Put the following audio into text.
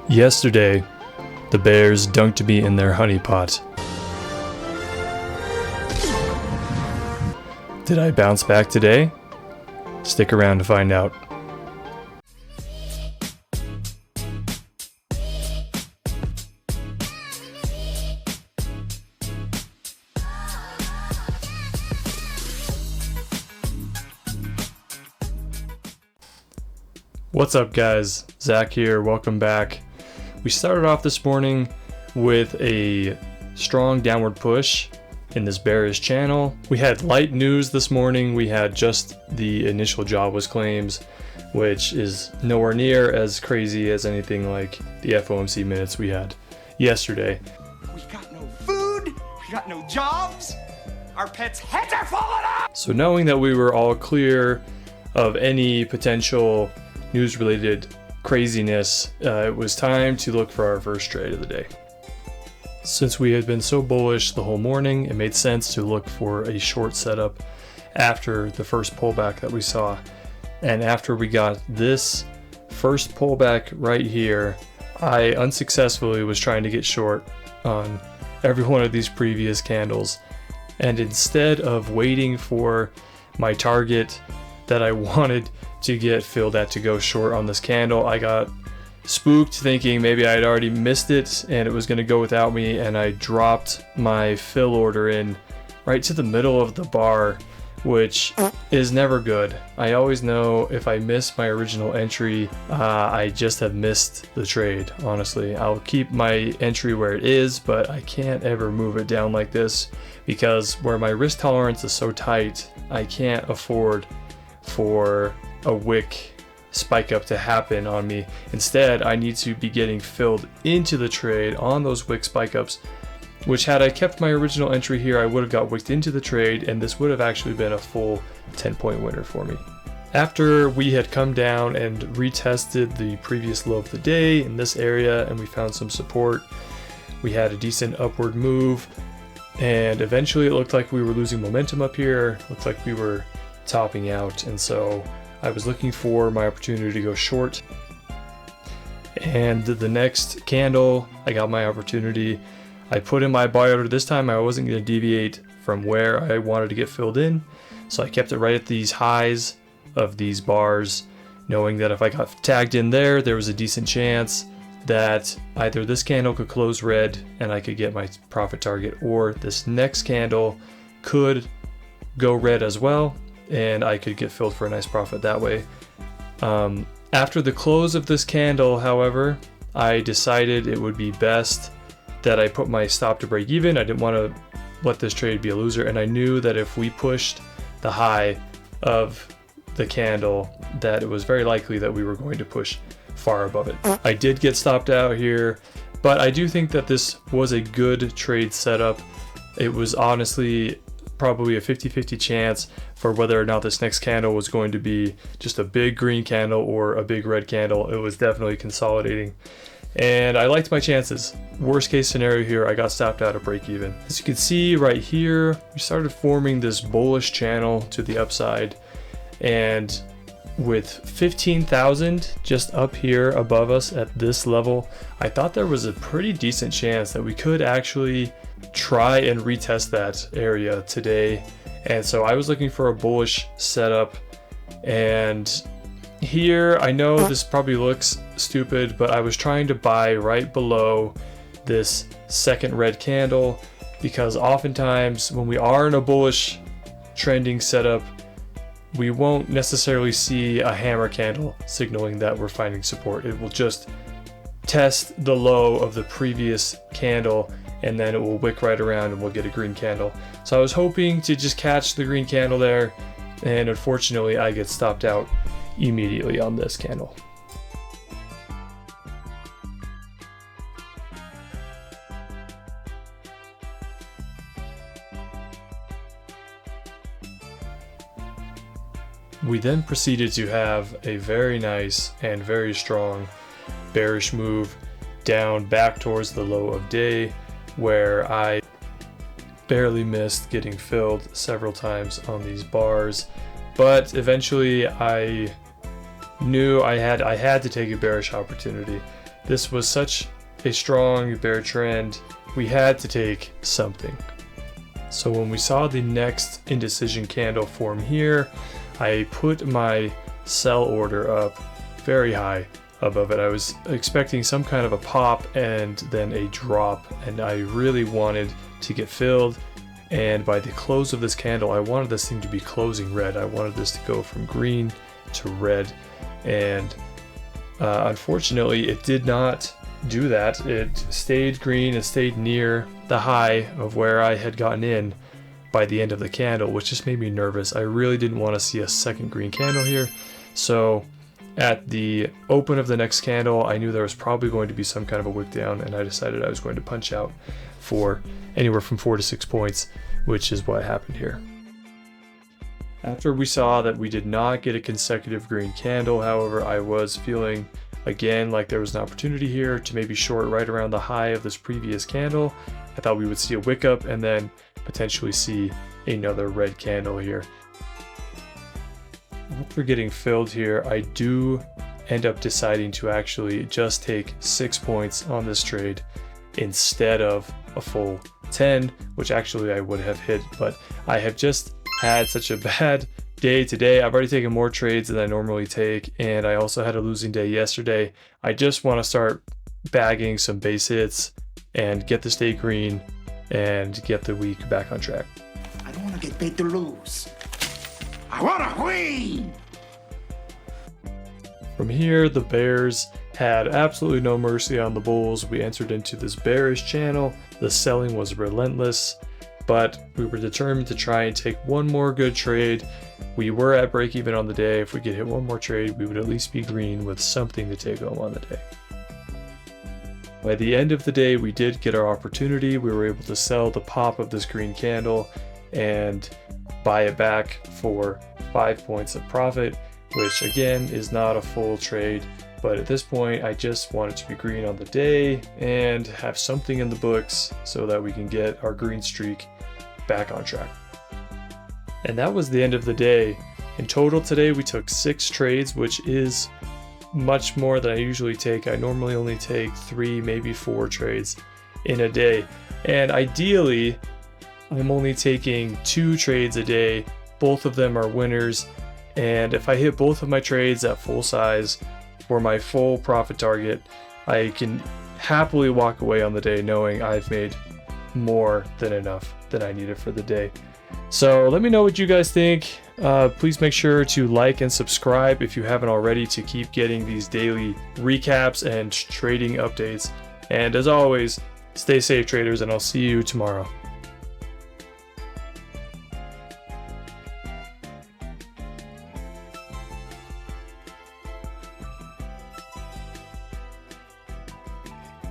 Yesterday, the bears dunked me in their honey pot. Did I bounce back today? Stick around to find out. What's up, guys? Zach here. Welcome back. We started off this morning with a strong downward push in this bearish channel. We had light news this morning. We had just the initial jobless claims, which is nowhere near as crazy as anything like the FOMC minutes we had yesterday. We got no food, we got no jobs, our pets' heads are falling off! So knowing that we were all clear of any potential news-related craziness, it was time to look for our first trade of the day. Since we had been so bullish the whole morning, it made sense to look for a short setup after the first pullback that we saw. And after we got this first pullback right here, I unsuccessfully was trying to get short on every one of these previous candles. And instead of waiting for my target that I wanted to get filled at to go short on this candle, I got spooked thinking maybe I had already missed it and it was going to go without me, and I dropped my fill order in right to the middle of the bar, which is never good. I always know if I miss my original entry, I just have missed the trade. Honestly, I'll keep my entry where it is, but I can't ever move it down like this because where my risk tolerance is so tight, I can't afford for a wick spike up to happen on me. Instead, I need to be getting filled into the trade on those wick spike ups, which had I kept my original entry here, I would have got wicked into the trade, and this would have actually been a full 10-point winner for me. After we had come down and retested the previous low of the day in this area and we found some support, we had a decent upward move, and eventually it looked like we were losing momentum up here, looked like we were topping out, and so I was looking for my opportunity to go short. And the next candle, I got my opportunity. I put in my buy order. This time I wasn't going to deviate from where I wanted to get filled in, so I kept it right at these highs of these bars, knowing that if I got tagged in there, there was a decent chance that either this candle could close red and I could get my profit target, or this next candle could go red as well and I could get filled for a nice profit that way. After the close of this candle, however, I decided it would be best that I put my stop to break even. I didn't want to let this trade be a loser, and I knew that if we pushed the high of the candle, that it was very likely that we were going to push far above it. I did get stopped out here, but I do think that this was a good trade setup. It was honestly probably a 50-50 chance for whether or not this next candle was going to be just a big green candle or a big red candle. It was definitely consolidating, and I liked my chances. Worst case scenario here, I got stopped out at break even. As you can see right here, we started forming this bullish channel to the upside, and with 15,000 just up here above us at this level, I thought there was a pretty decent chance that we could actually try and retest that area today. And so I was looking for a bullish setup, and here, I know this probably looks stupid, but I was trying to buy right below this second red candle, because oftentimes when we are in a bullish trending setup, we won't necessarily see a hammer candle signaling that we're finding support. It will just test the low of the previous candle, and then it will wick right around and we'll get a green candle. So I was hoping to just catch the green candle there, and unfortunately I get stopped out immediately on this candle. We then proceeded to have a very nice and very strong bearish move down back towards the low of day, where I barely missed getting filled several times on these bars, but eventually I knew I had to take a bearish opportunity. this was such a strong bear trend, we had to take something. So when we saw the next indecision candle form here, I put my sell order up very high above it. I was expecting some kind of a pop and then a drop, and I really wanted to get filled. And by the close of this candle, I wanted this thing to be closing red. I wanted this to go from green to red, and unfortunately it did not do that. It stayed green and stayed near the high of where I had gotten in by the end of the candle, which just made me nervous. I really didn't want to see a second green candle here. So at the open of the next candle, I knew there was probably going to be some kind of a wick down, and I decided I was going to punch out for anywhere from 4 to 6 points, which is what happened here. After we saw that we did not get a consecutive green candle, however, I was feeling again like there was an opportunity here to maybe short right around the high of this previous candle. I thought we would see a wick up and then potentially see another red candle here. After getting filled here, I do end up deciding to actually just take 6 points on this trade instead of a full 10, which actually I would have hit, but I have just had such a bad day today. I've already taken more trades than I normally take, and I also had a losing day yesterday. I just want to start bagging some base hits and get the day green and get the week back on track. I don't want to get paid to lose. I want to win! From here, the bears had absolutely no mercy on the bulls. We entered into this bearish channel. The selling was relentless, but we were determined to try and take one more good trade. We were at break even on the day. If we could hit one more trade, we would at least be green with something to take home on the day. By the end of the day, we did get our opportunity. We were able to sell the pop of this green candle and buy it back for 5 points of profit, which again is not a full trade. But at this point, I just wanted to be green on the day and have something in the books so that we can get our green streak back on track. And that was the end of the day. In total today, we took 6 trades, which is much more than I usually take. I normally only take 3, maybe 4 trades in a day. And ideally, I'm only taking 2 trades a day. Both of them are winners. And if I hit both of my trades at full size for my full profit target, I can happily walk away on the day knowing I've made more than enough that I needed for the day. So let me know what you guys think. Please make sure to like and subscribe if you haven't already to keep getting these daily recaps and trading updates. And as always, stay safe, traders, and I'll see you tomorrow.